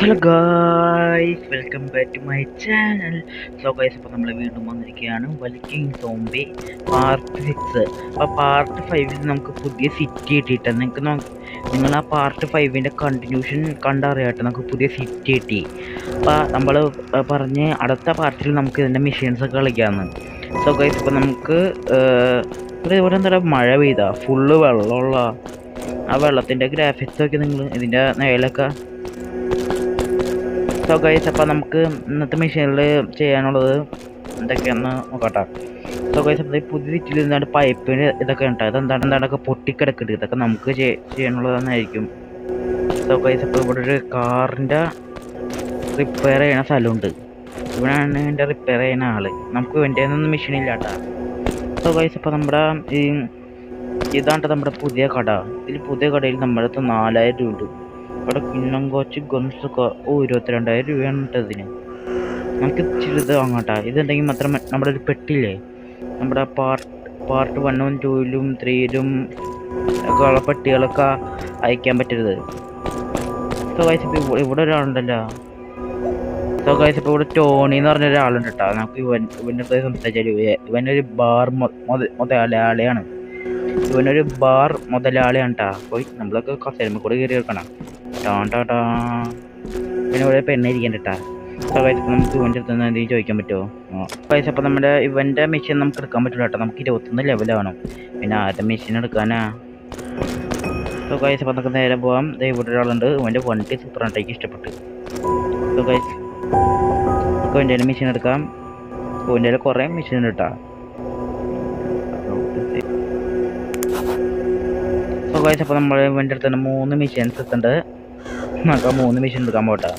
Hello guys, welcome back to my channel. So guys, അപ്പോൾ നമ്മൾ വീണ്ടും വന്നിരിക്കുകയാണ് വലിക്കിങ് സോംബി പാർട്ട് 6. അപ്പോൾ പാർട്ട് 5ൽ നമുക്ക് പുതിയ സിറ്റി കിട്ടിയിട്ട് നിങ്ങൾ ആ പാർട്ട് 5ൻ്റെ കണ്ടിന്യൂഷൻ കണ്ടറിയാട്ടെ. നമുക്ക് പുതിയ സിറ്റി കിട്ടി. അപ്പോൾ നമ്മൾ പറഞ്ഞ് അടുത്ത പാർട്ടിൽ നമുക്ക് ഇതിൻ്റെ മിഷൻസ് ഒക്കെ കളിക്കാമെന്ന്. സോ ഗായ്സ്, അപ്പോൾ നമുക്ക് ഇവിടെ എന്താ മഴ പെയ്താ ഫുള്ള് വെള്ളമുള്ള ആ വെള്ളത്തിൻ്റെ ഗ്രാഫിക്സ് ഒക്കെ നിങ്ങൾ ഇതിൻ്റെ നേലൊക്കെ. സോ ഗൈസ്, അപ്പോൾ നമുക്ക് ഇന്നത്തെ മെഷീനിൽ ചെയ്യാനുള്ളത് എന്തൊക്കെയാണെന്ന് നോക്കട്ടെ. സോ ഗൈസ്, അപ്പോൾ പുതിയ സിറ്റിയിൽ എന്താണ് പൈപ്പിന് ഇതൊക്കെ ഉണ്ട്. എന്താണ്ടൊക്കെ പൊട്ടിക്കിടക്കുന്നുണ്ട്. ഇതൊക്കെ നമുക്ക് ചെയ്യാനുള്ളതെന്നായിരിക്കും. സോ ഗൈസ്, അപ്പോൾ ഇവിടെ ഒരു കാറിൻ്റെ റിപ്പയർ ചെയ്യണ സ്ഥലമുണ്ട്. ഇവിടെയാണ് എൻ്റെ റിപ്പയർ ചെയ്യുന്ന ആൾ. നമുക്ക് വേണ്ടിയൊന്നും മെഷീൻ ഇല്ല കേട്ടോ. സോ ഗൈസ്, അപ്പോൾ നമ്മുടെ ഇതാണ്ട് നമ്മുടെ പുതിയ കട. ഇതിൽ പുതിയ കടയിൽ നമ്മുടെ അടുത്ത് 4000 രൂപ ഉണ്ട്. ഇവിടെ കിണ്ണം കോച്ച് ഗൺസൊക്കെ 22,000 രൂപയാണ് ഇട്ടതിന്. നമുക്ക് ചെറുത് വാങ്ങാട്ടാ. ഇതുണ്ടെങ്കിൽ മാത്രം നമ്മുടെ ഒരു പെട്ടില്ലേ, നമ്മുടെ പാർട്ട് 1ഉം 2ലും 3ലും ഒക്കെ ഉള്ള പെട്ടികളൊക്കെ അയക്കാൻ പറ്റരുത്. സോ ഗൈസ്, ഇപ്പോൾ ഇവിടെ ഒരാളുണ്ടല്ലോ. സോ ഗൈസ്, ഇപ്പോൾ ഇവിടെ ടോണി എന്ന് പറഞ്ഞ ഒരാളുണ്ട് കേട്ടോ. നമുക്ക് ഇവൻ്റെ സംസാരിച്ചാൽ ഇവനൊരു ബാർ മുതലാളിയാണ്. ഇവനൊരു ബാർ മുതലാളിയാണ് കേട്ടോ. പോയി നമ്മളൊക്കെ കസേരമ്മ കൂടെ കയറി വെക്കണം. ടാ പിന്നെ ഇവിടെ പെണ്ണിരിക്കണ്ട കേട്ടാ. സോ ഗൈസ്, അപ്പോൾ നമുക്ക് ഇവൻ്റെ അടുത്ത് നിന്ന് എന്തെങ്കിലും ചോദിക്കാൻ പറ്റുമോ? ഗൈസ്, അപ്പോൾ നമ്മുടെ ഇവൻ്റെ മെഷീൻ നമുക്ക് എടുക്കാൻ പറ്റില്ല കേട്ടോ. നമുക്ക് 21 ലെവലാവണം. പിന്നെ ആദ്യത്തെ മെഷീൻ എടുക്കാനാ. സോ ഗൈസ്, അപ്പോൾ നമുക്ക് നേരെ പോകാം. ഇവിടെ ഒരാളുണ്ട്. ഇവൻ്റെ വണ്ടി സൂപ്പറായിട്ടേക്ക് ഇഷ്ടപ്പെട്ടു. സോ ഗൈസ്, നമുക്ക് ഇവൻ്റെ മെഷീൻ എടുക്കാം. ഇവൻ്റെ കുറേ മെഷീൻ ഉണ്ട് കേട്ടോ. സോ ഗൈസ്, അപ്പോൾ നമ്മൾ ഇവൻ്റെ അടുത്ത് തന്നെ 3 മെഷീൻസ് എത്തുന്നുണ്ട്. നമുക്ക് 3 മെഷീൻ എടുക്കാൻ പോട്ടെ.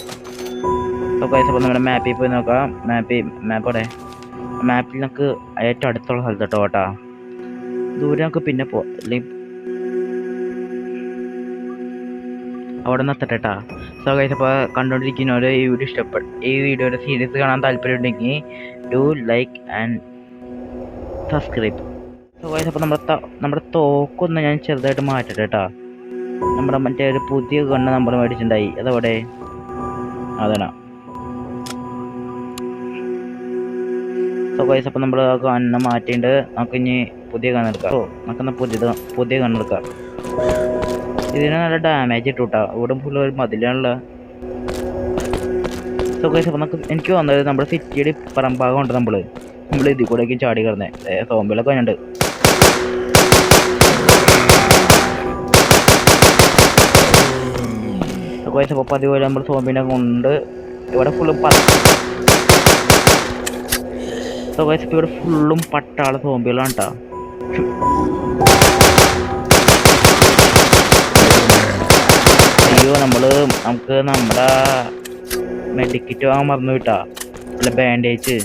സോ ഗൈസ്, അപ്പോൾ നമ്മുടെ മാപ്പിൽ പോയി നോക്കാം. മാപ്പോടെ മാപ്പിൽ നമുക്ക് ഏറ്റവും അടുത്തുള്ള സ്ഥലത്തോട്ട് പോട്ടാ. ദൂരെ നമുക്ക് പിന്നെ അവിടെ നിന്ന് എത്തട്ടെട്ടാ. സോ ഗൈസ്, അപ്പോൾ കണ്ടുകൊണ്ടിരിക്കുന്നവർ ഈ വീഡിയോയുടെ സീരീസ് കാണാൻ താല്പര്യമുണ്ടെങ്കിൽ do like and subscribe. So guys, അപ്പോൾ നമ്മുടെ തോക്കൊന്ന് ഞാൻ ചെറുതായിട്ട് മാറ്റട്ടെ കേട്ടോ. നമ്മുടെ മറ്റേ ഒരു പുതിയ ഗണ്ണ് നമ്മൾ മേടിച്ചിട്ടുണ്ടായി. അതവിടെ അതാണ്. സോ ഗൈസ്, അപ്പോൾ നമ്മൾ ആ ഗണ്ണ് മാറ്റിയിട്ട് നമുക്ക് ഇനി പുതിയ ഗണ്ണെടുക്കാം. സോ നമുക്കെന്നാൽ പുതിയ ഗണ്ണെടുക്കാം. ഇതിന് നല്ല ഡാമേജ് ഇട്ടു കേട്ടോ. ഇവിടെ ഫുള്ള് ഒരു മതിലാണുള്ള. സോ ഗൈസ്, അപ്പോൾ എനിക്ക് വന്നത് നമ്മുടെ സിറ്റിയുടെ പറമ്പാകം ഉണ്ട്. നമ്മൾ ഇതിൽ കൂടെയൊക്കെ ചാടി കിടന്നത് സോമ്പികളൊക്കെ വന്നിട്ടുണ്ട്. അപ്പോൾ പതിപോലെ നമ്മൾ സോമ്പിനെ കൊണ്ട് ഇവിടെ ഫുള്ളും ഇവിടെ ഫുള്ളും പട്ടാള സോമ്പികളാണ് കേട്ടോ. അയ്യോ, നമുക്ക് നമ്മുടെ മെഡിക്കിറ്റ് വാങ്ങാൻ മറന്നു കിട്ടാ. അല്ല, ബാൻഡേജ്.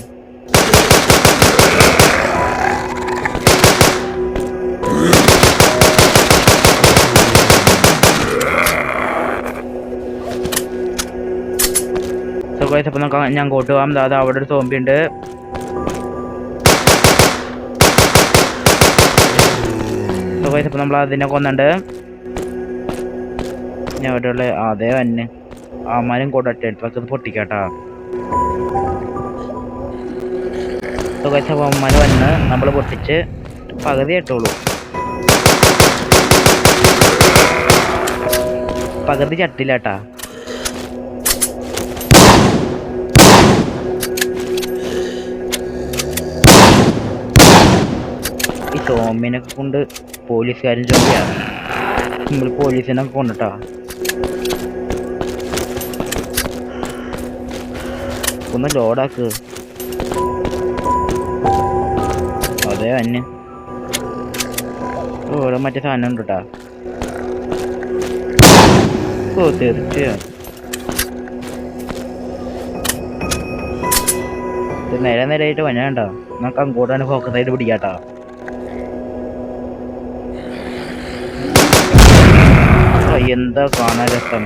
സോ ഗൈസ്, അപ്പോൾ നമുക്ക് ഞാൻ അങ്ങോട്ട് പോകാം. അതായത് അവിടെ ഒരു സോംബി ഉണ്ട്. സോ ഗൈസ്, അപ്പോൾ നമ്മൾ അതിനെ കൊന്നുണ്ട്. ഞാൻ അവിടെയുള്ള അതേ തന്നെ ആമാരും കൂടെ എടുത്ത് പൊട്ടിക്കാട്ടാ. സോ ഗൈസ്, അപ്പോൾ അമ്മമാർ വന്ന് നമ്മൾ പൊട്ടിച്ച് പകുതി ഇട്ടുള്ളൂ. പകുതി ചട്ടില്ലാട്ടാ. ഈ സോമ്പിനൊക്കെ കൊണ്ട് പോലീസുകാരും ചോദിക്കാണ്. നമ്മൾ പോലീസിനൊക്കെ കൊണ്ടിട്ടാ. ഒന്ന് ലോഡാക്ക്. അതേ തന്നെ ഓരോ മറ്റേ സാധനം ഉണ്ട് കേട്ടാ. ഓ, തീർച്ചയായും നേരായിട്ട് വന്നാണ്ടോ. നമുക്ക് അങ്ങോട്ടാണ് ഫോക്കസ് ആയിട്ട് പിടിക്കാട്ടാ. എന്താ കാണാൻ രസം.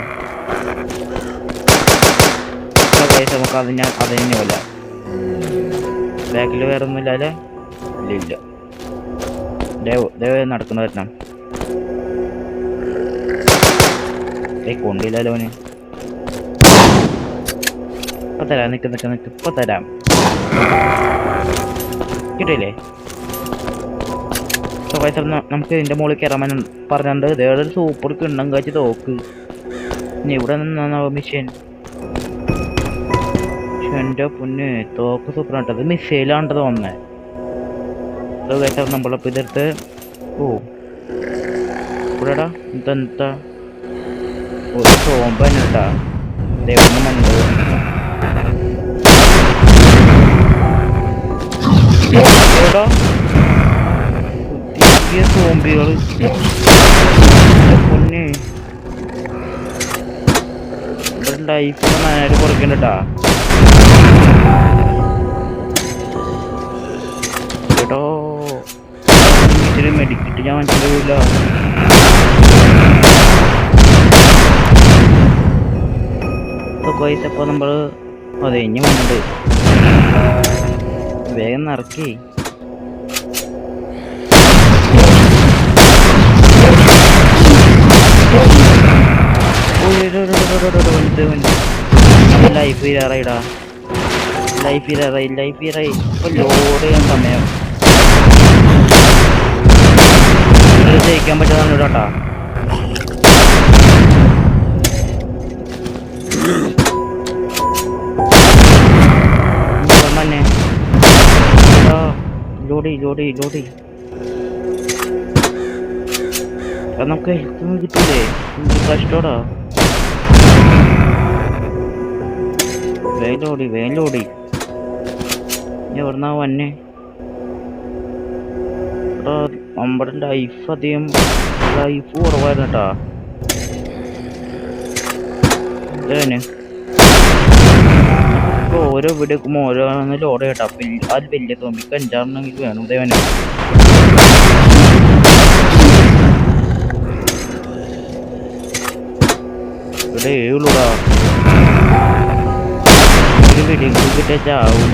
നമുക്ക് അതിനെ പോലെ ബാക്കിൽ വേറെ ഒന്നും ഇല്ലല്ലേ. ഇല്ല, നടക്കുന്ന വരണം. കൊണ്ടില്ലല്ലോ അവന്. ഇപ്പം തരാം, നിൽക്ക് ഇപ്പം തരാം. കിട്ടിയില്ലേ? സോ ഗൈസ് നമുക്ക് ഇതിൻ്റെ മുകളിൽ കയറാൻ പറഞ്ഞിട്ടുണ്ട്. ഇതേതൊരു സൂപ്പർ കിണ്ണം കാച്ചി തോക്ക്. ഇനി ഇവിടെ നിന്നാ മിഷൻ. എൻ്റെ പൊന്ന് തോക്ക് സൂപ്പർ ആട്ടത്. മിസൈലാണ്ടത് തോന്നുന്നത്. സോ ഗൈസ് നമ്മളിപ്പോൾ ഇതെടുത്ത് ഓ ഇവിടെടാ ഇതെന്താ ഒരു സോമ്പ് തന്നെ കേട്ടാ. ദൈവം മണ്ടത് പുതിയ സോംബികൾ പൊന്നെ. ഇവിടെ ലൈഫ് നന്നായിട്ട് കുറയ്ക്കണ്ടട്ടാ കേട്ടോ. ഇച്ചിരി മെഡിക്കിട്ട് ഞാൻ മനസ്സിലാവില്ല. അപ്പോൾ നമ്മൾ അതെ ഇനി വന്നിട്ട് വേഗം നിറക്കി. ലൈഫ് തീരാറായിടാ. ലൈഫ് തീരാറായി. ഇപ്പൊ ലോഡ് ചെയ്യാൻ സമയം. ജയിക്കാൻ പറ്റാതാണ് കേട്ടാ. തന്നെ ലോടി നമുക്ക് ഹെൽത്തൊന്നും കിട്ടൂലേ? കഷ്ടോടാ. വേലോടി എവിടുന്നാ വന്നെ? നമ്മുടെ ലൈഫ് അധികം കുറവായിരുന്നു കേട്ടാ. ഇതന്നെ ഓരോ വീഡിയോക്കും ഓരോന്ന് ലോഡ് കേട്ടാ. അത് വലിയ തോന്നിക്ക് 5 വേണം. ദേവനെ ഇവിടെ 7 ഒരു വെടി കിട്ടിയ ചാവും.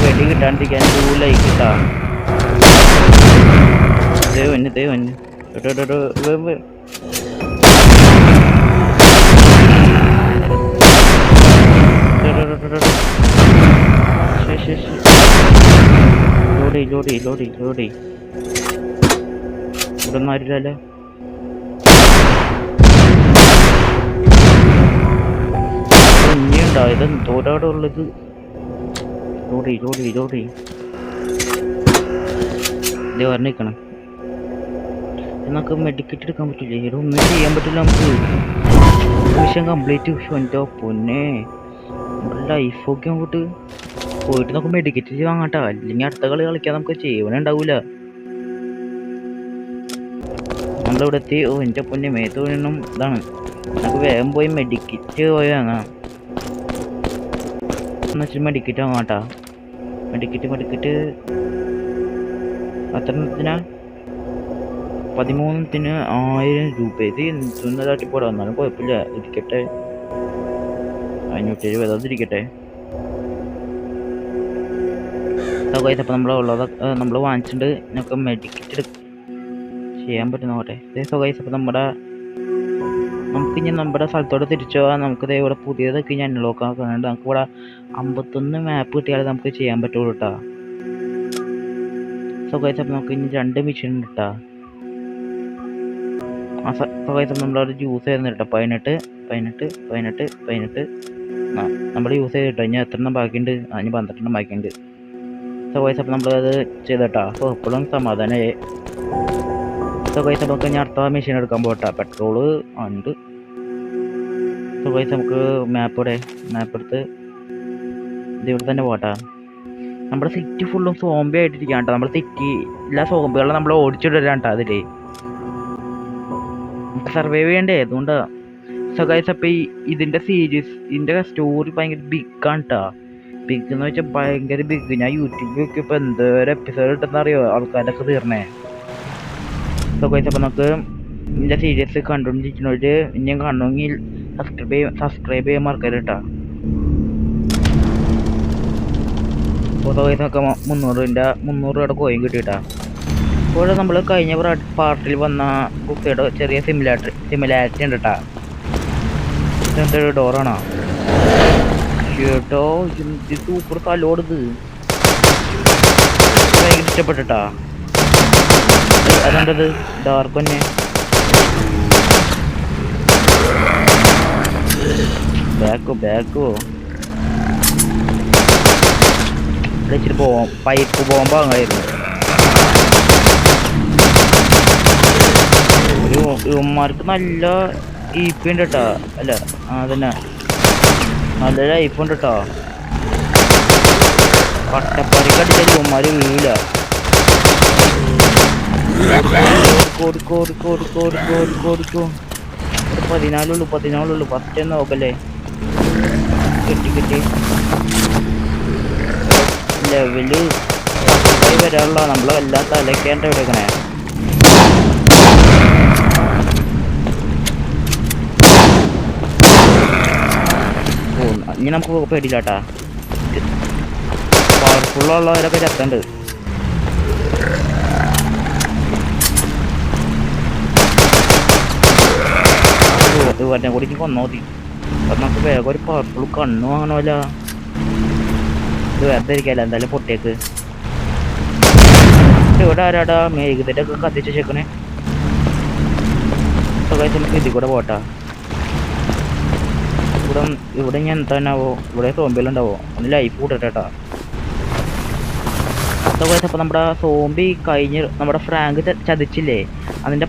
വെടി കിട്ടാണ്ടിരിക്കാൻ 2 ലൈക്ക് കിട്ടാ. ദേവന് ലോടി ഇവിടെ ഒന്നും ആരില്ലല്ലോ. ഇനിയുണ്ടോ? ഇത് തോടാടെ ഉള്ളത്. ലോടി ഇത് പറഞ്ഞിരിക്കണം. നമുക്ക് മെഡിക്കറ്റ് എടുക്കാൻ പറ്റില്ലേ? ഇവിടെ ഒന്നും ചെയ്യാൻ പറ്റില്ല നമുക്ക്. Mission complete. എൻ്റെ പൊന്നെ ലൈഫൊക്കെ അങ്ങോട്ട് പോയിട്ട് നമുക്ക് മെഡിക്കറ്റ് വാങ്ങാട്ടാ. അല്ലെങ്കിൽ അടുത്ത കളി കളിക്കാൻ നമുക്ക് ജീവനുണ്ടാവൂല. നമ്മളിവിടെ എത്തി. എൻ്റെ പൊന്നെ മേത്ത് വീണും ഇതാണ്. നമുക്ക് വേഗം പോയി മെഡിക്കറ്റ് പോയി വാങ്ങാം. എന്നുവെച്ചാൽ മെഡിക്കറ്റ് വാങ്ങാട്ടാ. മെഡിക്കറ്റ് എത്രത്തിനാ? 13 1000 രൂപ. ഇത് എന്തൊന്നതായിട്ട് പോടാ. വന്നാലും കുഴപ്പമില്ല. ഇരിക്കട്ടെ. 570 അതിരിക്കട്ടെ. അപ്പോൾ നമ്മൾ വാങ്ങിച്ചിട്ടുണ്ട്. നമുക്ക് മെഡിക്കറ്റ് ചെയ്യാൻ പറ്റുന്ന നോട്ടെ. അപ്പോൾ നമുക്കിനി നമ്മുടെ സ്ഥലത്തോട് തിരിച്ചു പോകാൻ. നമുക്കിത് ഇവിടെ പുതിയതൊക്കെ ഞാൻ അൺലോക്ക് ആക്കാനുണ്ട്. നമുക്കിവിടെ 51 മാപ്പ് കിട്ടിയാലേ നമുക്ക് ചെയ്യാൻ പറ്റുള്ളൂ കേട്ടോ. അപ്പോൾ നമുക്ക് ഇനി 2 മിഷൻ ഉണ്ട് കേട്ടോ. നമ്മളവിടെ യൂസ് ചെയ്യുന്ന കേട്ടോ. 18 നമ്മൾ യൂസ് ചെയ്ത് കേട്ടോ. ഇനി 8 ബാക്കിയുണ്ട്. അതിന് 12 ബാക്കിയുണ്ട്. അപ്പോൾ നമ്മളത് ചെയ്തേട്ടാ. അപ്പോൾ എപ്പോഴും സമാധാനമായി. നമുക്ക് ഇനി അടുത്ത മെഷീൻ എടുക്കാൻ പോകട്ടാ. പെട്രോള് ഉണ്ട്. നമുക്ക് മാപ്പ് എടുത്ത് ഇതിവിടെ തന്നെ പോകട്ടാ. നമ്മുടെ സിറ്റി ഫുള്ളും സോംബി ആയിട്ടിരിക്കാം കേട്ടോ. നമ്മുടെ സിറ്റി എല്ലാ സോംബികളെ നമ്മൾ ഓടിച്ചിടാൻ കേട്ടോ. അതില് നമുക്ക് സർവൈവ് ചെയ്യണ്ടേ? അതുകൊണ്ടാണ്. അപ്പോൾ ഇതിൻ്റെ സ്റ്റോറി ഭയങ്കര ബിഗാണ് കേട്ടോ. ബിഗ് എന്ന് വെച്ചാൽ ഭയങ്കര ബിഗ്. ഞാൻ യൂട്യൂബിൽ നോക്കിയപ്പോൾ എന്തോരം എപ്പിസോഡ് കിട്ടുന്നറിയോ ആൾക്കാരൊക്കെ തീർന്നേ. അപ്പോൾ നമുക്ക് ഇതിൻ്റെ സീരീസ് കണ്ടുകൊണ്ടിരിക്കുന്നവര് ഇനിയും കാണണമെങ്കിൽ സബ്സ്ക്രൈബ് ചെയ്യാൻ മറക്കരുത് കേട്ടോ. അപ്പോൾ നമുക്ക് 300 രൂപയുടെ കോയിൻ കിട്ടിയിട്ടാ. അപ്പോൾ നമ്മൾ കഴിഞ്ഞ പാർട്ടിൽ വന്ന കുട്ടിയുടെ ചെറിയ സിമിലാരിറ്റി ഉണ്ട് കേട്ടോ. ഇതെന്തൊരു ഡോറാണോ? കേട്ടോ എന്ത് സൂപ്പർ സ്ഥലോടത് ഭയങ്കര ഇഷ്ടപ്പെട്ടിട്ടാ. അതെന്തത് ഡാർക്ക് തന്നെ ബാക്കോ ഇച്ചിരി പോവാം പൈപ്പ് പോകുമ്പോ അങ്ങായിരുന്നു. ഒരു ഇവന്മാർക്ക് നല്ല ഈപ്പ് ഉണ്ട് കേട്ടാ. അല്ല അതന്നെ നല്ല ലൈഫ് ഉണ്ട് കേട്ടോ. കട്ടപ്പറിക്ക് അടിച്ചാൽ ഇവന്മാര് വീഴൂല. കൊടുക്കോ 14 ഫസ്റ്റ് നോക്കല്ലേ. കിട്ടി ലെവല് വരാനുള്ള നമ്മളെ എല്ലാം തലക്കേണ്ട എവിടെക്കണേ. ഇനി നമുക്ക് പേടിയില്ലാട്ടാ. പവർഫുള്ളുള്ളവരൊക്കെ ചത്തുണ്ട്. ഇവരെ കൂടി കൊന്നോ മതി. അപ്പം നമുക്ക് വേഗം ഒരു പവർഫുൾ കണ്ണു വാങ്ങണമല്ല. ഇത് വെറുതെ ഇരിക്കല്ല എന്തായാലും പൊട്ടിയേക്ക്. ഇവിടെ ആരാടാ മേഘത്തിന്റെ ഒക്കെ കത്തിച്ച് വെച്ചേക്കണേ. നമുക്ക് ഇതിൽ കൂടെ പോട്ടാ. ഇവിടെ ഞാൻ എന്താണാവോ. ഇവിടെ സോംബികളുണ്ടാവോ. ഒന്ന് ലൈഫ് കൂട്ടട്ടാ. അപ്പം നമ്മുടെ സോംബി കഴിഞ്ഞ് നമ്മുടെ ഫ്രാങ്ക് ചതിച്ചില്ലേ. അതിന്റെ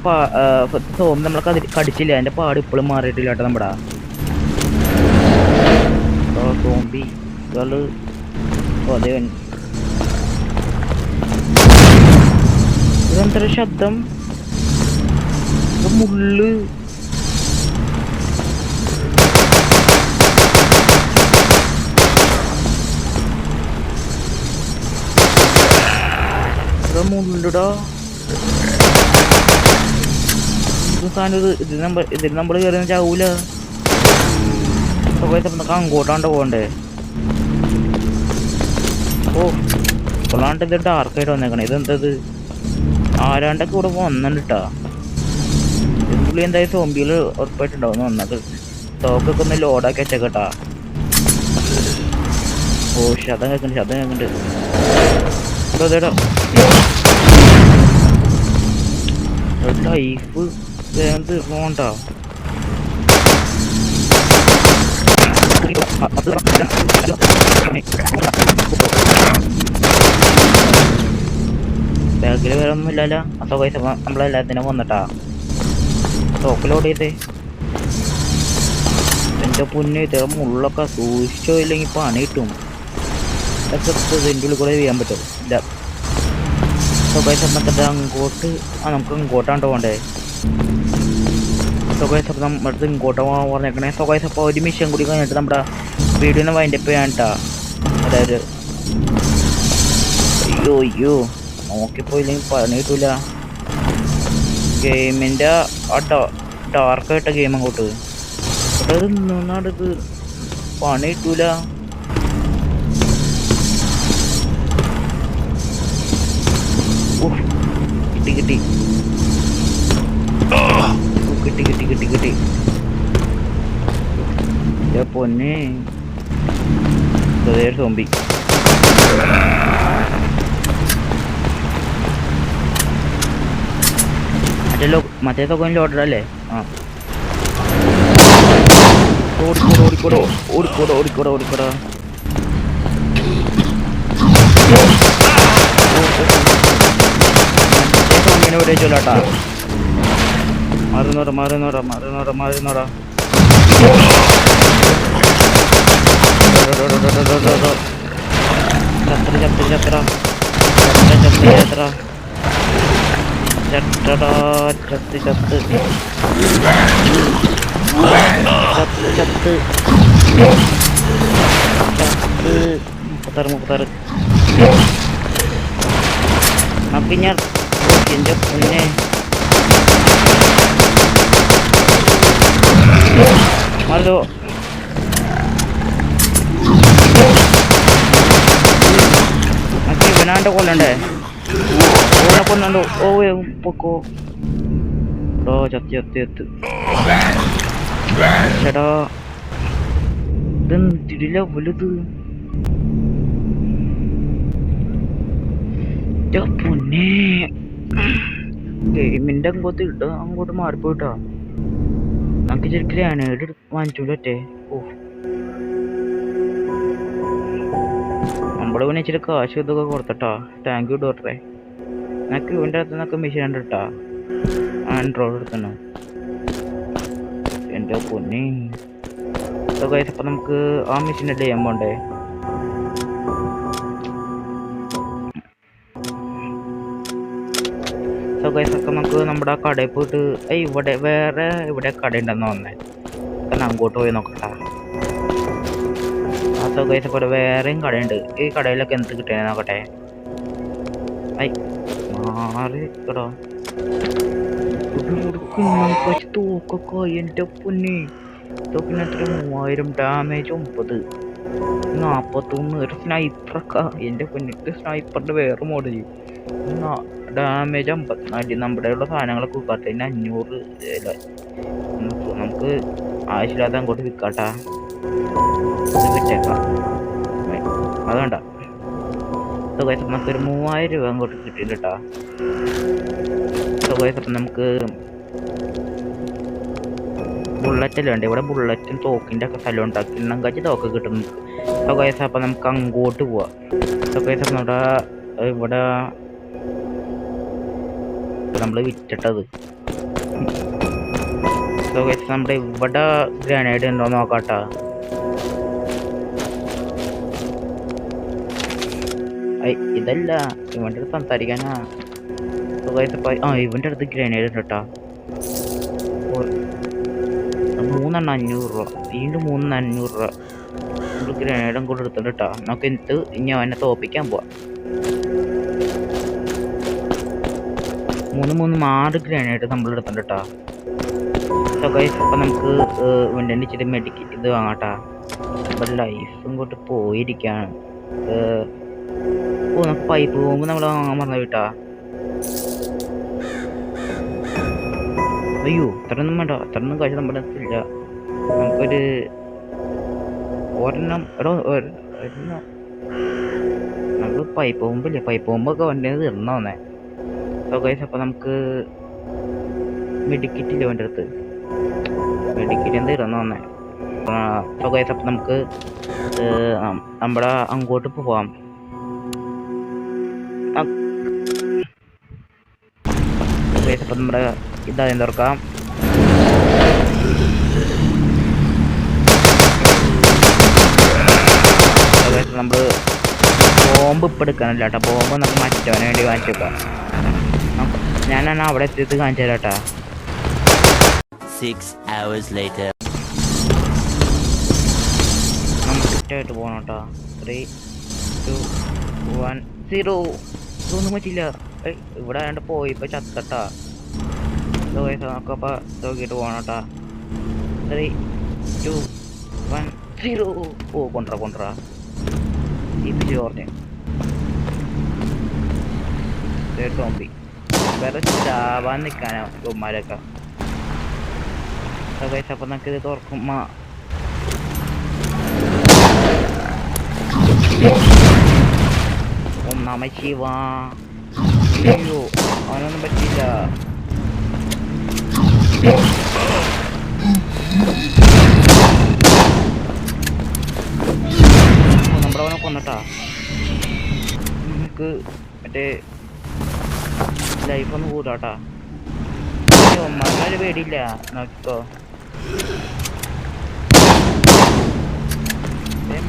സോംബി നമ്മളെ കടിച്ചില്ലേ. അതിന്റെ പാട് ഇപ്പോഴും മാറിയിട്ടില്ല കേട്ടോ. നമ്മുടെ സോംബി അതെ ഇതെന്തൊരു ശബ്ദം. മുള്ള് മുള്ളുടാ. ഇതിൽ നമ്മൾ കയറി ചാവൂല. നമുക്ക് അങ്ങോട്ടാണ്ട് പോകണ്ടേ. ഓ കൊള്ളാണ്ട് ഇത് ഡാർക്കായിട്ട് വന്നേക്കണേ. ഇതെന്തത് ആരാണ്ടൊക്കെ ഇവിടെ വന്നിട്ടാ. പുള്ളി എന്തായാലും സോംബികൾ ഉറപ്പായിട്ടുണ്ടാവും വന്നത്. സ്റ്റോക്കൊക്കെ ഒന്ന് ലോഡാക്കി വെച്ചേക്കട്ടാ. ഓ ശബ്ദം കേൾക്കുന്നുണ്ട്. അതേടാ ലൈഫ് വേഗം തീർന്നോണ്ടാ. ബാഗിൽ വേറെ ഒന്നും ഇല്ലല്ലോ. അപ്പൊ പൈസ നമ്മളെല്ലാത്തിനും വന്നിട്ടാ. സ്റ്റോക്കിലോട് ചെയ്തേ. എന്റെ പൊന്നു ഇതേ മുള്ളൊക്കെ സൂക്ഷിച്ചോ ഇല്ലെങ്കിൽ പണി കിട്ടും. ഇതൊക്കെ ഇതിൻ്റെ ഉള്ളിൽ കൂടെ ചെയ്യാൻ പറ്റും. ഇല്ല പൈസ അങ്ങോട്ട് നമുക്ക് ഇങ്ങോട്ടാണ്ട് പോകണ്ടേ. സ്വകാര്യസഭ നമ്മുടെ ഇങ്ങോട്ട് പോകാൻ പറഞ്ഞേക്കണേ. സ്വകാര്യസഭ ഒരു മിഷൻ കൂടി കഴിഞ്ഞിട്ട് നമ്മുടെ വീഡിയോന്ന് വൈൻഡപ്പ് ചെയ്യാനിട്ടാ. അതായത് അയ്യോ നോക്കിപ്പോയില്ലെങ്കിൽ പണി കിട്ടൂല. ഗെയിമിൻ്റെ ആ ഡാർക്കായിട്ട ഗെയിം അങ്ങോട്ട് അത് നിന്നാടത് പണി കിട്ടൂല. കിട്ടി പൊന്നെ സോംബി. മറ്റേ തൊക്കെ ലോഡല്ലേ. ആ ഓടിക്കോടോ. സോംബിനെ ഇവിടെ ചൊല്ലാട്ടാ. മാറുന്നോടാ. മുപ്പത്താറ് പിന്നെ എന്റെ പൊന്നെ മല്ലോ. ഇവനാണ്ട് കൊല്ലണ്ടേ. കൊന്നുണ്ടോ. ഓ പൊക്കോ ചത്ത് ചേട്ടാ. ഇതെന്തിടില്ല വലുത് പൊന്നേ. ഗെയിമിന്റെ അങ്ങോട്ട് മാറിപ്പോയിട്ടാ. നമുക്ക് ശരിക്കും ഗ്രാനേഡ് വാങ്ങിച്ചൂലേ. ഓ നമ്മള് പിന്നെ ഇച്ചിരി കാശ് ഇതൊക്കെ കൊടുത്തട്ടാ. താങ്ക് യു ഡോക്ടറെ. എനിക്ക് ഇവന്റെ അടുത്ത് നിന്നൊക്കെ മെഷീൻ ഉണ്ടിട്ടാ. ആൻഡ്രോയിഡ് എടുത്തന്നെ. എന്റെ പൊന്നെ. അപ്പൊ നമുക്ക് ആ മെഷീൻ അല്ലേ ചെയ്യാൻ പോണ്ടേ. ഒക്കെ നമുക്ക് നമ്മുടെ ആ കടയിൽ പോയിട്ട് ഇവിടെ ഇവിടെ കട ഉണ്ടെന്ന് വന്നേ. അങ്ങോട്ട് പോയി നോക്കട്ടാ. ആ പോലെ വേറെയും കടയുണ്ട്. ഈ കടയിലൊക്കെ എന്ത് കിട്ടിയ നോക്കട്ടെ. മാറി കേട്ടോ. തോക്കൊക്കെ എന്റെ പൊന്നി. തോക്കിന് എത്ര 3000 ഡാമേജ് 9 41 ഒരു സ്നൈപ്പറൊക്കെ. എന്റെ പൊന്നിട്ട് സ്നൈപ്പറിന്റെ വേറെ മോഡല്. ഡാമേജ് 54. നമ്മുടെ ഉള്ള സാധനങ്ങളൊക്കെ വിൽക്കാട്ടെ. 500 നമുക്ക് ആവശ്യമില്ലാത്ത അങ്ങോട്ട് വിൽക്കാട്ടാ. വിറ്റേക്കാം. അതുകൊണ്ട നമുക്കൊരു 3000 രൂപ അങ്ങോട്ട് കിട്ടിയിട്ടാ. നമുക്ക് ബുള്ളറ്റല്ലേ വേണ്ട. ഇവിടെ ബുള്ളറ്റും തോക്കിന്റെ ഒക്കെ സ്ഥലം ഉണ്ടാക്കി എണ്ണങ്കാച്ചി തോക്ക് കിട്ടും നമുക്ക്. അപ്പൊ നമുക്ക് അങ്ങോട്ട് പോവാം. നമ്മുടെ ഇവിടെ നമ്മള് വിറ്റിട്ടത്. നമ്മുടെ ഇവിടെ ഗ്രാനേഡ് ഉണ്ടോ നോക്കാട്ടാ. ഇതല്ല ഇവന്റെ അടുത്ത് സംസാരിക്കാനാ. ഇവന്റെ അടുത്ത് ഗ്രാനേഡ് ഉണ്ട് കേട്ടാ. 3 500 രൂപ. വീണ്ടും 3 500 രൂപ. നമ്മൾ ഗ്രാനേഡും കൂടെ എടുത്തിട്ട് കേട്ടാ. നമുക്ക് എന്നിട്ട് ഇനി അവനെ തോപ്പിക്കാൻ പോവാം. 6 ഗ്രാനേഡ് നമ്മൾ എടുത്തിട്ട് കേട്ടാ. അപ്പൊ നമുക്ക് ഇവന്റെ ഇച്ചിരി മെഡിക്കറ്റ് ഇത് വാങ്ങാട്ടാ. അപ്പൊ ലൈഫും കൊണ്ട് പോയിരിക്കാണ്. നമുക്ക് പൈപ്പ് പോകുമ്പോ നമ്മൾ വാങ്ങാൻ പറഞ്ഞ വീട്ടാ. അയ്യോ അത്രയൊന്നും വേണ്ട. അത്രയൊന്നും കാശ് നമ്മുടെ അടുത്തില്ല. നമുക്കൊരു ഒരെണ്ണം നമുക്ക് പൈപ്പ് പോകുമ്പില്ലേ. പൈപ്പ് പോകുമ്പോ വണ്ടി തീർന്നോന്നേ. അപ്പൊ നമുക്ക് മെഡിക്കറ്റ് ഇല്ല എൻ്റെ അടുത്ത്. മെഡിക്കറ്റ് തീർന്നോന്നേ. അപ്പൊ നമുക്ക് നമ്മുടെ അങ്ങോട്ട് പോവാം. അപ്പൊ നമ്മുടെ ഇതാദ്യം തുറക്കാം. നമ്മള് ബോംബ് ഇപ്പൊ എടുക്കാനല്ല കേട്ടോ. ബോംബ് നമുക്ക് മറ്റവന് വേണ്ടി വാങ്ങിച്ചു വെക്കാം. ഞാനാണ് അവിടെ എത്തിയത് കാണിച്ചു തരാട്ടാ. 6 hours later. നമുക്ക് കിറ്റായിട്ട് പോകണം കേട്ടോ. 3 2 1 0. ഇതൊന്നും പറ്റില്ല. ഇവിടെ ആണ്ട് പോയി ഇപ്പൊ ചത്തട്ടാ. നോക്കപ്പ നോക്കിയിട്ട് പോകണം കേട്ടാ. 3 2 1 0. ഓ കൊണ്ടുവരാ ഇത് ചോർന്ന് സോംബി. വേറെ ചാവാൻ നിൽക്കാനാ ഉമ്മാരൊക്കെ. അപ്പൊ നമുക്ക് ഇത് തുറക്കുമ്പോ ഒന്നാമ ശിവ. അയ്യോ അവനൊന്നും പറ്റില്ല. നമ്മുടെ അവനെ കൊന്നിട്ടാ. നമുക്ക് മറ്റേ ലൈഫ് ഒന്ന് കൂടാട്ടാ. ഒന്നാമൊരു പേടിയില്ല. നോക്കിക്കോ.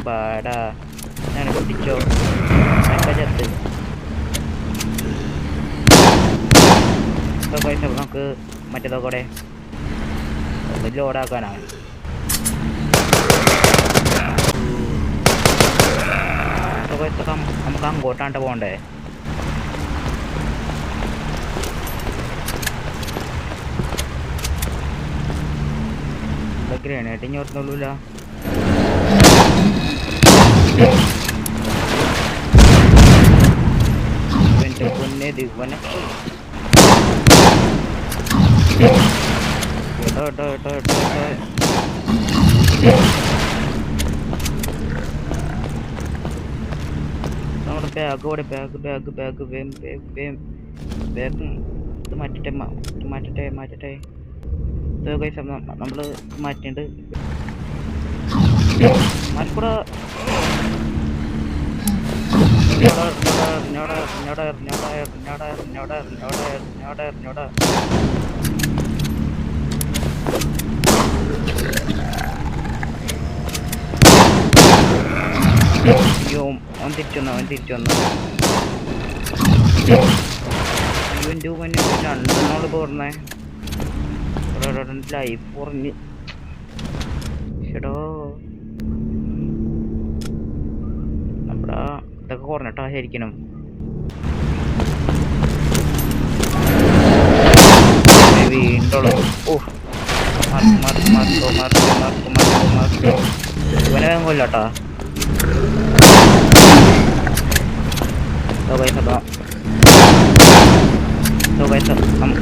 പാടാ ഞാൻ പൊട്ടിച്ചോ. ചത്ത് പൈസ നമുക്ക് മറ്റേതൊക്കെ ലോഡാക്കാനാണ്. നമുക്ക് അങ്ങോട്ടാണ്ട് പോണ്ടേ. ഗ്രാനേഡ് ഇനി ഓർത്തുള്ളൂല. പൊന്നെ ദിവനെ ബാഗ് ഓടെ ബാഗ് വേം ബാഗ് ഇത് മാറ്റട്ടെ സോ ഗൈസ് നമ്മള് മാറ്റിണ്ട് മാറ്റിക്കൂടാ അയ്യോ അവൻ തിരിച്ചു വന്നു അയ്യോ എൻ്റെ മുന്നിൽ രണ്ടെണ്ണോട് പോർന്നേ ലൈഫ് കുറഞ്ഞ് ഷെടോ നമ്മുടെ ഇതൊക്കെ കുറഞ്ഞിട്ടാ ശരിക്കണം വീണ്ടും ഓ മാർക്ക് ഇവനെ വേഗം കൊല്ലാട്ടാ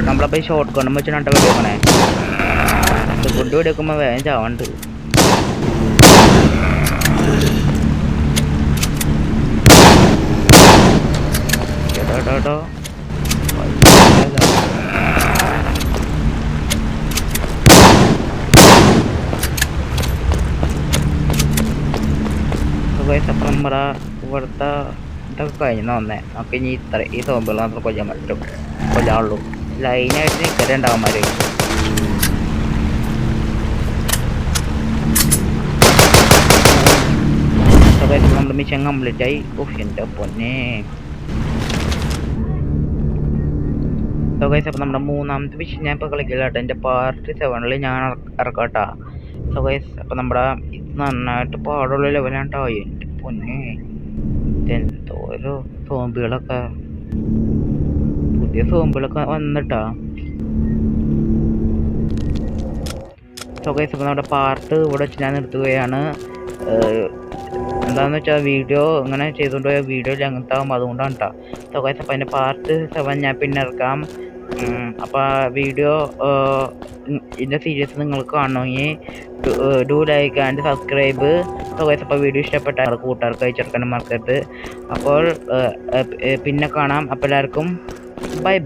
നമ്മളപ്പോ ഷോർട്ട് ഗണ്ണും വെച്ചിട്ടാ വെടിവെക്കണേ ഫുഡ് വെടിവെക്കുമ്പോ വേഗം ചാവണ്ട് കേട്ടോ അപ്പം നമ്മുടെ ഇവിടുത്തെ ഇതൊക്കെ കഴിഞ്ഞു വന്നേ നമുക്ക് ഇനി ഈ സോമ്പുകൾ മാത്രം കൊല്ലാനുള്ളൂ ലൈനായിട്ട് നിൽക്കലുണ്ടാവന്മാര് നമ്മുടെ മിഷൻ കംപ്ലീറ്റ് ആയി എൻ്റെ പൊന്നെ അപ്പം നമ്മുടെ മൂന്നാമത്തെ മിഷൻ ഞാൻ ഇപ്പോൾ കളിക്കില്ല കേട്ടോ എൻ്റെ പാർട്ട് 7 ഞാൻ ഇറക്കാട്ടാ അപ്പം നമ്മുടെ ഇത് നന്നായിട്ട് പാടുള്ള ലെവലാട്ടോ എൻ്റെ പൊന്നെ എന്തോരോ സോംബികളൊക്കെ പുതിയ സോംബികളൊക്കെ വന്നിട്ടാ അപ്പം നമ്മുടെ പാർട്ട് ഇവിടെ വെച്ച് ഞാൻ നിർത്തുകയാണ് എന്താണെന്ന് വെച്ചാൽ വീഡിയോ ഇങ്ങനെ ചെയ്തുകൊണ്ട് പോയ വീഡിയോ അങ്ങനത്തെ ആകും അതുകൊണ്ടാണ് കേട്ടോ അപ്പം അതിൻ്റെ പാർട്ട് 7 ഞാൻ പിന്നെ ഇറക്കാം അപ്പോൾ വീഡിയോ ഇതിൻ്റെ സീരീസ് നിങ്ങൾക്ക് കാണണമെങ്കിൽ ഡു ലൈക്ക് ആൻഡ് സബ്സ്ക്രൈബ് അപ്പോൾ വീഡിയോ ഇഷ്ടപ്പെട്ടാൽ കൂട്ടുകാർക്ക് അയച്ചെടുക്കാനും മറക്കരുത് അപ്പോൾ പിന്നെ കാണാം അപ്പോൾ എല്ലാവർക്കും ബൈ